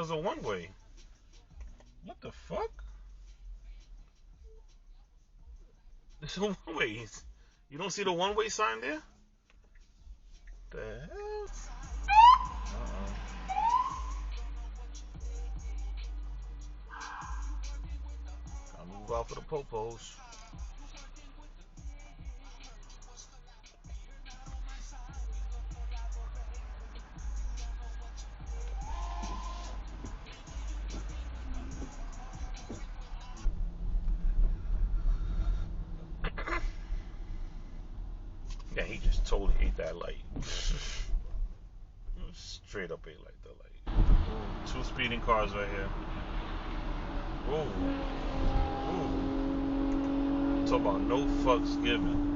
it's a one-way. What the fuck? It's a one-way. You don't see the one-way sign there? The hell? Gotta move out for the popos. Yeah, he just totally ate that light. Straight up ate like the light. Ooh, 2 speeding cars right here. Ooh. Ooh. Talk about no fucks given.